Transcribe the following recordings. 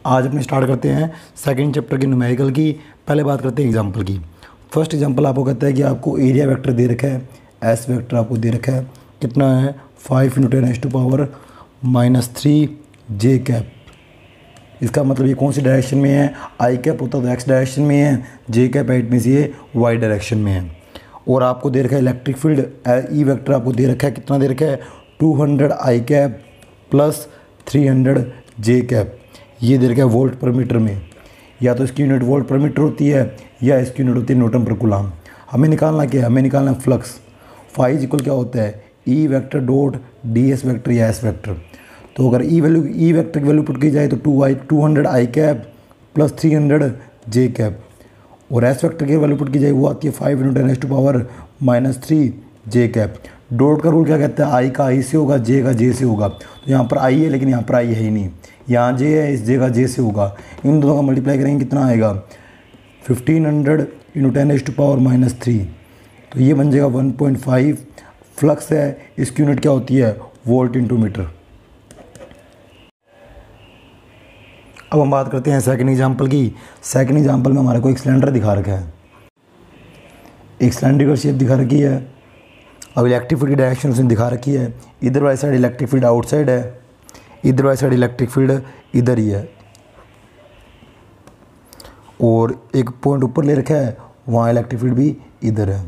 आज अपने स्टार्ट करते हैं सेकंड चैप्टर की न्यूमेरिकल की। पहले बात करते हैं एग्जांपल की। फर्स्ट एग्जांपल आपको कहता है कि आपको एरिया वेक्टर दे रखा है, एस वेक्टर आपको दे रखा है, कितना है 5 × 10⁻³ जे कैप। इसका मतलब ये कौन सी डायरेक्शन में है, आई कैप होता तो एक्स डायरेक्शन में है, जे कैप एट में से ये वाई डायरेक्शन में है। और आपको दे रखा है इलेक्ट्रिक फील्ड ई वेक्टर आपको दे रखा है, कितना दे रखा है 200 आई कैप प्लस 300 जे कैप। ये दे रखा है वोल्ट पर मीटर में, या तो इसकी यूनिट वोल्ट पर मीटर होती है या इसकी यूनिट होती है न्यूटन पर कूलम। हमें निकालना क्या है, हमें निकालना है फ्लक्स। फाई इक्वल क्या होता है E vector dot D S vector या एस वेक्टर। तो अगर ई वेक्टर की वैल्यू पुट की जाए तो 200 आई कैप प्लस 300 जे कैप, और एस वेक्टर की वैल्यू पुट की जाए वो आती है 5 × 10⁻³ जे कैप। डॉट का रूल क्या कहता है, आई का आई से होगा, जे का जे से होगा। तो यहाँ पर आई है लेकिन यहाँ पर आई है ही नहीं, यहाँ जे है, इस जे का जे से होगा। इन दोनों का मल्टीप्लाई करेंगे कितना आएगा 1500 × 10⁻³ तो ये बन जाएगा 1.5। फ्लक्स है, इसकी यूनिट क्या होती है वोल्ट इंटू मीटर। अब हम बात करते हैं सेकंड एग्जांपल की। सेकंड एग्जांपल में हमारे को एक सिलेंडर दिखा रखा है, एक सिलेंड्रिकल शेप दिखा रखी है। अब इलेक्ट्रिक फील्ड की डायरेक्शन उसने दिखा रखी है। इधर वाली साइड इलेक्ट्रिक फील्ड आउटसाइड है, इधर वाली साइड इलेक्ट्रिक फील्ड इधर ही है, और एक पॉइंट ऊपर ले रखा है, वहाँ इलेक्ट्रिक फील्ड भी इधर है।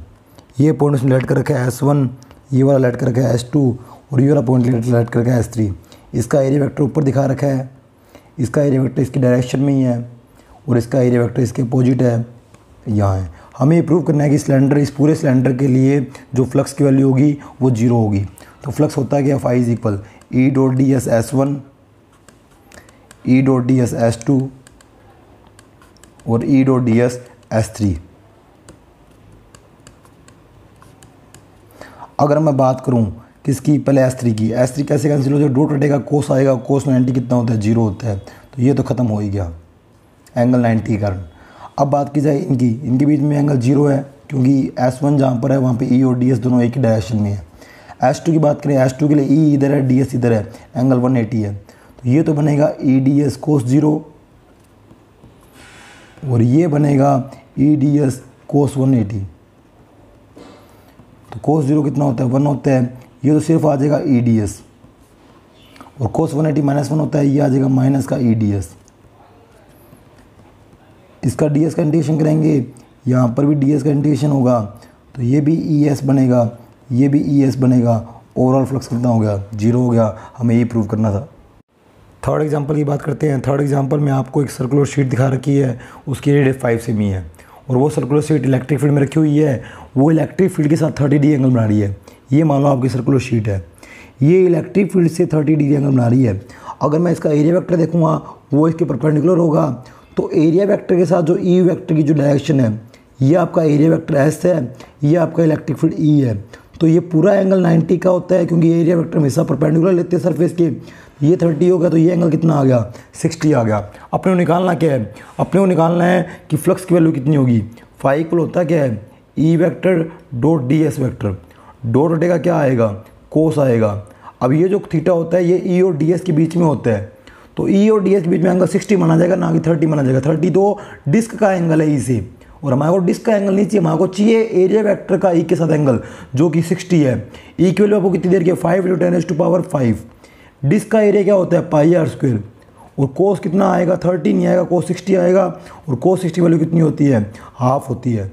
ये पॉइंट उसने लेट कर रखा है S1, ये वाला लेट कर रखा है S2, और ये वाला पॉइंट लेट कर रखा है S3। इसका एरिया वेक्टर ऊपर दिखा रखा है, इसका एरिया वेक्टर इसकी डायरेक्शन में ही है, और इसका एरिया वेक्टर इसके अपोजिट है, यहाँ है। हमें ये प्रूव करना है कि सिलेंडर, इस पूरे सिलेंडर के लिए जो फ्लक्स की वैल्यू होगी वो 0 होगी। तो फ्लक्स होता है क्या, phi is equal E dot D S S1, E dot D S S2 और ई डॉट डी एस S3। अगर मैं बात करूं किसकी, पहले S3 की, S3 कैसे कैंसिल हो जाए, डॉट हटेगा, कोस आएगा, कोस 90 कितना होता है 0 होता है। तो ये तो ख़त्म हो ही गया एंगल 90 के कारण। अब बात की जाए इनके बीच में एंगल 0 है, क्योंकि S1 जहाँ पर है वहाँ पे E और DS दोनों एक ही डायरेक्शन में है। S2 की बात करें, S2 के लिए E इधर है, DS इधर है, एंगल 180 है। तो ये तो बनेगा EDS cos 0, और ये बनेगा EDS cos 180। तो cos 0 कितना होता है 1 होता है, ये तो सिर्फ आ जाएगा EDS, और cos 180 -1 होता है, ये आ जाएगा माइनस का EDS। इसका DS का इंटीग्रेशन करेंगे, यहाँ पर भी DS का इंटीग्रेशन होगा, तो ये भी ES बनेगा, ये भी ES बनेगा। ओवरऑल फ्लक्स कितना हो गया 0 हो गया। हमें ये प्रूव करना था। थर्ड एग्जांपल की बात करते हैं। थर्ड एग्जांपल में आपको एक सर्कुलर शीट दिखा रखी है, उसकी रेडियस 5 सेमी है, और वो सर्कुलर शीट इलेक्ट्रिक फील्ड में रखी हुई है। वो इलेक्ट्रिक फील्ड के साथ 30 डिग्री एंगल बना रही है। ये मान लो आपकी सर्कुलर शीट है, ये इलेक्ट्रिक फील्ड से 30 डिग्री एंगल बना रही है। अगर मैं इसका एरिया वेक्टर देखूँगा वो इसके परपेंडिकुलर होगा, तो एरिया वेक्टर के साथ जो ई वेक्टर की जो डायरेक्शन है, ये आपका एरिया वेक्टर एस है, ये आपका इलेक्ट्रिक फील्ड ई है। तो ये पूरा एंगल 90 का होता है, क्योंकि एरिया वेक्टर हमेशा परपेंडिकुलर लेते हैं सरफेस के। ये 30 हो गया, तो ये एंगल कितना आ गया 60 आ गया। अपने को निकालना क्या है, अपने को निकालना है कि फ्लक्स की वैल्यू कितनी होगी। फाई इक्वल होता क्या है E vector dot D S vector, dot हटेगा क्या आएगा कोस आएगा। अब ये जो थीटा होता है ये ई और डी एस के बीच में होता है, तो ई और डी एस के बीच में एंगल 60 माना जाएगा, ना कि 30 माना जाएगा। 30 तो डिस्क का एंगल है ई से, और हमारे को डिस्क का एंगल नहीं चाहिए, हमारे को चाहिए एरिया वेक्टर का ई के साथ एंगल, जो कि 60 है। ई की वैल्यू आपको कितनी देर की है 5 × 10⁻5। डिस्क का एरिया क्या होता है πr², और कोस कितना आएगा 30 नहीं आएगा, कोस 60 आएगा, और कोस 60 वैल्यू कितनी होती है हाफ होती है।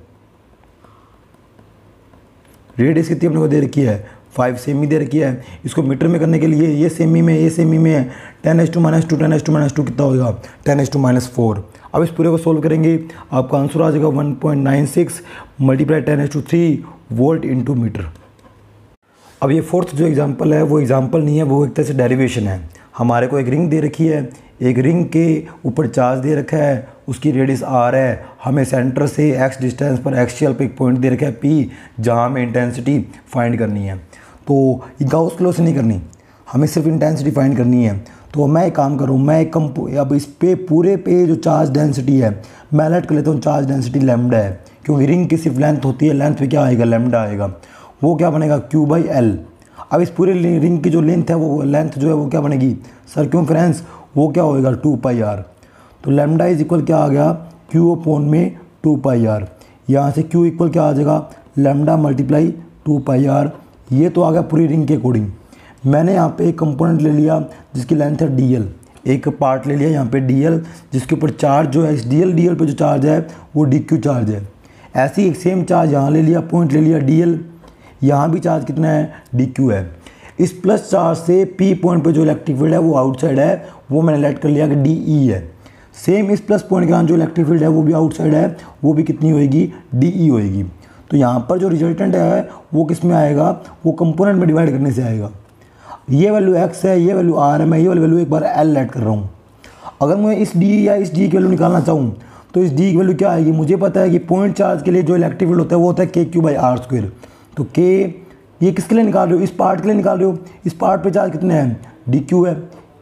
रेडियस कितनी अपने को दे रखी है 5 सेमी दे रखी है। इसको मीटर में करने के लिए ये सेमी में, ये सेमी में है, 10⁻², 10⁻² कितना होगा 10⁻⁴। अब इस पूरे को सोल्व करेंगे, आपका आंसर आ जाएगा 1.96 × 10⁻³ वोल्ट इंटू मीटर। अब ये फोर्थ जो एग्जांपल है वो एग्जांपल नहीं है, वो एक तरह से डेरिवेशन है। हमारे को एक रिंग दे रखी है, एक रिंग के ऊपर चार्ज दे रखा है, उसकी रेडियस R है। हमें सेंटर से x डिस्टेंस पर एक्सियल पे एक पॉइंट दे रखा है P, जहाँ हमें इंटेंसिटी फाइंड करनी है। तो गाउस लॉ से नहीं करनी, हमें सिर्फ इंटेंसिटी फाइंड करनी है। तो मैं एक काम करूँ, मैं एक अब इस पे पूरे पे जो चार्ज डेंसिटी है मैं लेट कर लेता हूँ, चार्ज डेंसिटी लैम्डा है, क्योंकि रिंग की सिर्फ लेंथ होती है, लेंथ पे क्या आएगा लैम्डा आएगा। वो क्या बनेगा Q/L। अब इस पूरे रिंग की जो लेंथ है वो लेंथ जो है वो क्या बनेगी सर्कम्फ्रेंस, वो क्या होएगा 2πr। तो लैम्डा इज इक्वल क्या आ गया, क्यू अपॉन में 2 पाई आर। यहाँ से क्यू इक्वल क्या आ जाएगा, लैम्डा मल्टीप्लाई 2 पाई आर। ये तो आ गया पूरी रिंग के अकॉर्डिंग। मैंने यहाँ पे एक कंपोनेंट ले लिया जिसकी लेंथ है डी एल, एक पार्ट ले लिया यहाँ पे डी एल, जिसके ऊपर चार्ज जो है इस डी एल पे जो चार्ज है वो डी क्यू चार्ज है। ऐसे ही एक सेम चार्ज यहाँ ले लिया, पॉइंट ले लिया डी एल, यहाँ भी चार्ज कितना है, डी क्यू है। इस प्लस चार्ज से पी पॉइंट पे जो इलेक्ट्रिक फील्ड है वो आउटसाइड है, वो मैंने लेट कर लिया कि डी ई है। सेम इस प्लस पॉइंट के यहाँ जो इलेक्ट्रिक फील्ड है वो भी आउटसाइड है, वो भी कितनी होएगी, डी ई होएगी। तो यहाँ पर जो रिजल्टेंट है वो किस में आएगा, वो कंपोनेंट में डिवाइड करने से आएगा। ये वैल्यू x है, ये वैल्यू r है, मैं ये वाली वैल्यू एक बार l ऐड कर रहा हूँ। अगर मैं इस d या इस d की वैल्यू निकालना चाहूँ तो इस d की वैल्यू क्या आएगी, मुझे पता है कि पॉइंट चार्ज के लिए जो इलेक्ट्रिक फील्ड होता है वो होता है KQ/r²। तो k ये किसके लिए निकाल रहे हो, इस पार्ट के लिए निकाल रहे हो। इस पार्ट पे चार्ज कितने हैं, dq है,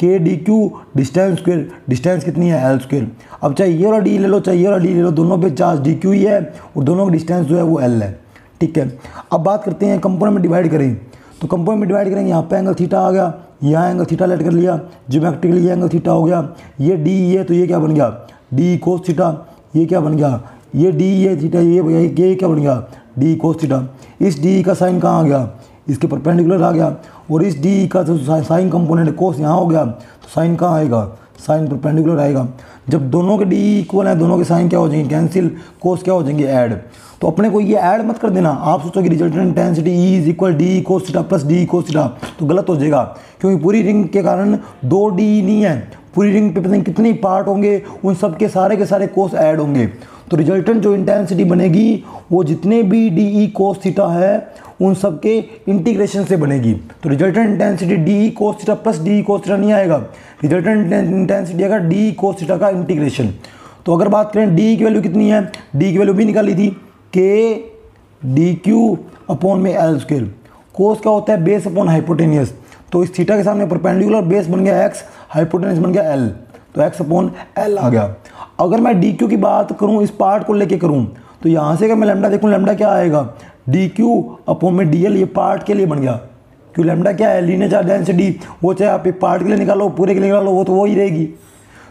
k dq distance square, distance कितनी है l²। अब चाहे ये वाला d ले लो चाहे ये वाला d ले लो, दोनों पे चार्ज dq ही है और दोनों का डिस्टेंस जो है वो l है। ठीक है, अब बात करते हैं कंपोनेंट में डिवाइड करें। तो कंपोनेंट में डिवाइड करेंगे, यहाँ पे एंगल थीटा आ गया, यहाँ एंगल थीटा लेट कर लिया, ज्योमेट्रिकली ये एंगल थीटा हो गया। ये डी है तो ये क्या बन गया, डी कोस थीटा। ये क्या बन गया, ये डी है थीटा, ये क्या बन गया, डी कोस थीटा। इस डी का साइन कहाँ आ गया, इसके परपेंडिकुलर आ गया। और इस डी का जो साइन कंपोनेंट कोस यहाँ हो गया, तो साइन कहाँ आएगा, साइन परपेंडिकुलर आएगा। जब दोनों के डी इक्वल है, दोनों के साइन क्या हो जाएंगे, कैंसिल, कोस क्या हो जाएंगे, ऐड। तो अपने को ये ऐड मत कर देना। आप सोचोगे resultant intensity E is equal d cos theta plus d cos theta, तो गलत हो जाएगा, क्योंकि पूरी रिंग के कारण 2 डी नहीं है, पूरी रिंग पे पता नहीं कितने पार्ट होंगे, उन सब के सारे कोस ऐड होंगे। तो रिजल्टेंट जो इंटेंसिटी बनेगी वो जितने भी डी ई कोस थीटा है उन सब के इंटीग्रेशन से बनेगी। तो resultant intensity D E cos theta plus d cos theta नहीं आएगा, रिजल्टेंट इंटेंसिटी आएगा डी कोस थीटा का इंटीग्रेशन। तो अगर बात करें डी की वैल्यू कितनी है, डी की वैल्यू भी निकाली थी, के डी क्यू अपॉन में l²। कोस क्या होता है, बेस अपॉन हाइपोटेनियस। तो इस थीटा के सामने परपेंडिकुलर बेस बन गया x, हाइपोटेनियस बन गया l, तो x अपॉन l आ गया। अगर मैं डी क्यू की बात करूं, इस पार्ट को लेके करूं, तो यहाँ से अगर मैं लैम्डा देखूं, लैम्डा क्या आएगा, डी क्यू अपॉन में डी एल, ये पार्ट के लिए बन गया। क्यों, लैम्डा क्या है, लीनियर चार्ज डेंसिटी, वो चाहे आप एक पार्ट के लिए निकालो पूरे के लिए निकालो, वो तो वो ही रहेगी।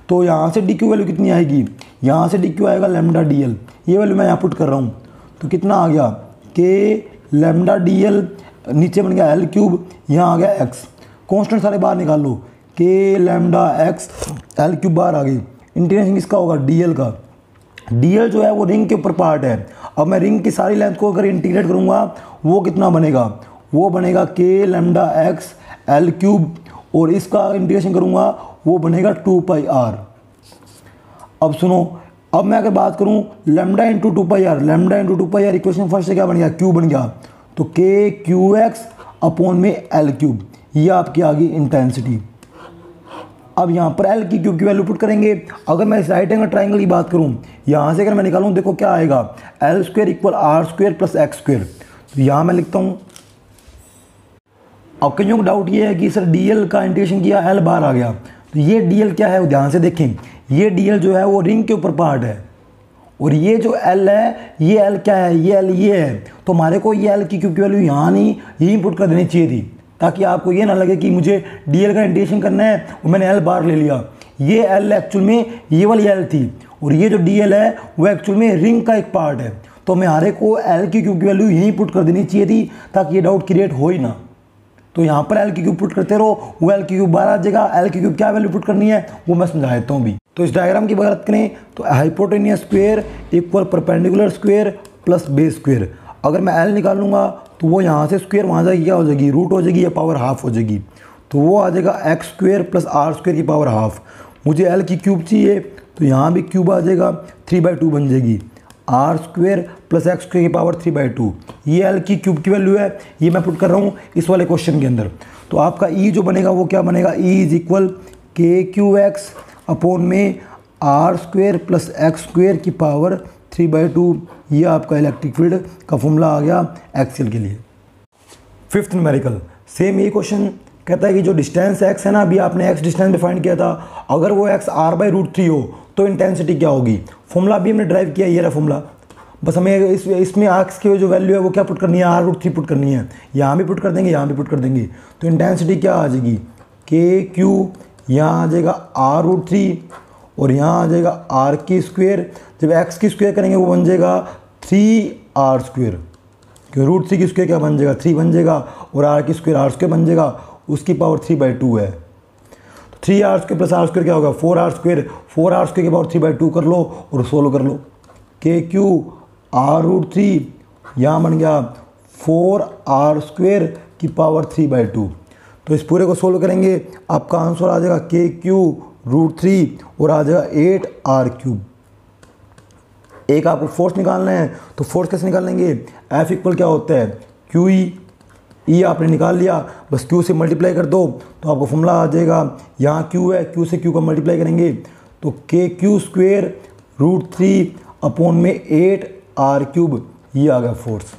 तो यहाँ से डी क्यू वैल्यू कितनी आएगी, यहाँ से डी क्यू आएगा लैम्डा डी एल, ये वैल्यू मैं यहाँ पुट कर रहा हूँ। तो कितना आ गया, के लैम्डा डी एल, नीचे बन गया l³, यहाँ आ गया x। कॉन्स्टेंट सारे बाहर निकाल लो, के लैम्डा x, l³ बाहर आ गई। इंटीग्रेशन किसका होगा, डी एल का। डी एल जो है वो रिंग के ऊपर पार्ट है। अब मैं रिंग की सारी लेंथ को अगर इंटीग्रेट करूँगा वो कितना बनेगा, वो बनेगा के लैम्डा x l³, और इसका इंटीग्रेशन करूँगा वो बनेगा 2 पाई आर। अब सुनो, अब मैं अगर बात करूं lambda into 2 pi R, lambda into 2 pi R, equation first से क्या बन गया, क्यू बन गया। तो के क्यू एक्स अपॉन में l³, ये आपकी आ गई इंटेंसिटी। अब यहाँ पर l की क्यू की वैल्यू पुट करेंगे। अगर मैं इस राइट एंगल ट्राइंगल की बात करूँ, यहाँ से अगर मैं निकालूँ, देखो क्या आएगा, l² equal r² plus x²। तो यहाँ मैं लिखता हूँ। अब कईयों को डाउट ये है कि सर dl का इंटीग्रेशन किया, l बाहर आ गया, तो ये dl क्या है, ध्यान से देखें। ये dl जो है वो रिंग के ऊपर पार्ट है, और ये जो l है, ये l क्या है, ये l ये है। तो हमारे को ये l की क्यू की वैल्यू यहाँ नहीं, यहीं पुट कर देनी चाहिए थी, ताकि आपको ये ना लगे कि मुझे dl का इंटीग्रेशन करना है और मैंने l बाहर ले लिया। ये l एक्चुअल में ये वाली l थी, और ये जो dl है वो एक्चुअल में रिंग का एक पार्ट है। तो हमारे को l की क्यू की वैल्यू यहीं पुट कर देनी चाहिए थी, ताकि ये डाउट क्रिएट हो ही ना। तो यहाँ पर l की क्यूब पुट करते रहो, वो l की क्यूब बाहर आ जाएगा। l की क्यूब क्या वैल्यू पुट करनी है वो मैं समझा देता हूँ भी। तो इस डायग्राम की बात करें तो hypotenuse square equal perpendicular square plus base square. अगर मैं l निकालूंगा तो वो यहाँ से स्क्वायर वहाँ जाएगी, क्या हो जाएगी, रूट हो जाएगी या पावर हाफ हो जाएगी। तो वो आ जाएगा x² प्लस r² की पावर हाफ। मुझे l की क्यूब चाहिए, तो यहाँ भी क्यूब आ जाएगा, 3/2 बन जाएगी, r² प्लस x² की पावर 3/2। ये l की क्यूब की वैल्यू है, ये मैं पुट कर रहा हूँ इस वाले क्वेश्चन के अंदर। तो आपका e जो बनेगा वो क्या बनेगा, e is equal KQX upon में r² प्लस x² की पावर 3/2। ये आपका इलेक्ट्रिक फील्ड का फॉर्मूला आ गया एक्सियल के लिए। फिफ्थ न्यूमेरिकल, सेम ये क्वेश्चन कहता है कि जो डिस्टेंस x है ना, अभी आपने x डिस्टेंस डिफाइन किया था, अगर वो x r/√3 हो तो इंटेंसिटी क्या होगी। फॉर्मूला भी हमने ड्राइव किया, ये रहा फॉर्मूला। बस हमें इसमें x की जो वैल्यू है वो क्या पुट करनी है, r√3 पुट करनी है। यहाँ भी पुट कर देंगे, यहाँ भी पुट कर देंगे। तो इंटेंसिटी क्या आ जाएगी, KQ, यहाँ आ जाएगा r√3, और यहाँ आ जाएगा आर की स्क्वायर। जब एक्स की स्क्वायर करेंगे वो बन जाएगा 3r स्क्वायर, क्योंकि रूट 3 की स्क्वायर क्या बन जाएगा 3 बन जाएगा, और आर की स्क्वायर आर स्क्वायर बन जाएगा, उसकी पावर 3/2 है। तो 3r square plus are square क्या होगा 4r स्क्वायर, 4r स्क्वायर की पावर 3/2 कर लो और सोल्व कर लो। के क्यू r√3 यहाँ बन गया 4r स्क्वायर की पावर 3/2। तो इस पूरे को सोल्व करेंगे, आपका आंसर आ जाएगा KQ√3 और आ जाएगा 8r³। एक आपको फोर्स निकालना है, तो फोर्स कैसे निकालेंगे, F इक्वल क्या होता है QE, E आपने निकाल लिया, बस Q से मल्टीप्लाई कर दो तो आपको फॉर्मूला आ जाएगा, यहाँ Q है, Q से Q का मल्टीप्लाई करेंगे तो KQ² √3 अपॉन में 8r³, ये आ गया फोर्स।